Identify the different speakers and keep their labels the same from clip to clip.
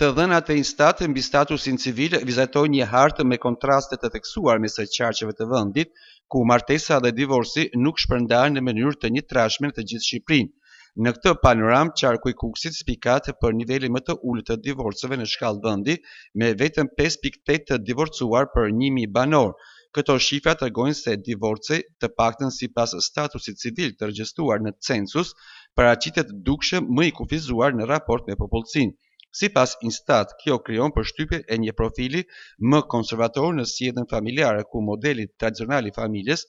Speaker 1: Të dhënat e Instat mbi statusin civil vizatojnë një hartë me kontraste të theksuar mes së qarqeve të vendit, ku martesa dhe divorci nuk shpërndahen në mënyrë të njëtrashme në të gjithë Shqipërinë. Në këtë panoram, qarku i Kukësit spikat për nivelin më të ulët të divorceve në shkallë vendi, me vetëm 5.8 të divorcuar për 1.000 banor. Këto shifra tregojnë se divorci, të paktën sipas statusit civil të regjistruar në census, paraqitet dukshëm më i kufizuar në raport me popullsinë. Sipas Instat, kjo krijon përshtypje e një profili më konservator në sjelljen familjare, ku modeli tradicional i familjes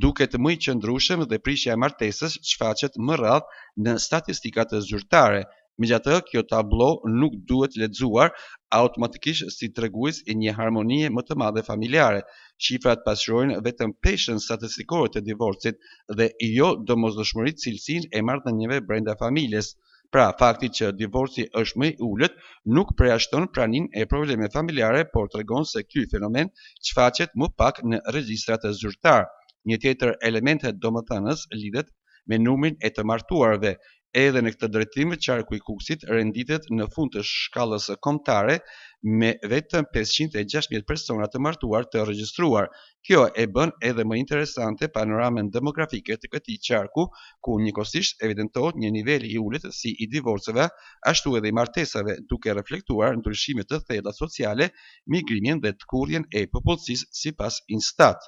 Speaker 1: duket më i qëndrueshëm dhe prishja e martesës shfaqet më rrallë në statistikat zyrtare. Megjithatë, kjo tablo nuk duhet lexuar automatikisht si tregues i një harmonie më të madhe familjare. Shifrat pasqyrojnë vetëm peshën statistikore të divorcit dhe jo domosdoshmërisht cilësinë e marrëdhënieve brenda familjes. Pra, fakti që divorci është më i ulët nuk përjashton praninë e problemeve familjare, por tregon se ky fenomen shfaqet më pak në regjistrat zyrtar. Një tjetër element domethënës lidhet me numrin e të martuarve. Edhe në këtë drejtim, qarku i Kukësit renditet në fund të shkallës kombëtare me vetëm 516 persona të martuar të regjistruar. Kjo e bën edhe më interesante panoramën demografike të këtij qarku, ku njëkohësisht evidentohet një nivel i ulët si i divorceve, ashtu edhe i martesave, duke reflektuar ndryshime të thella sociale, migrimin dhe të kurrjen e popullsisë sipas Instat.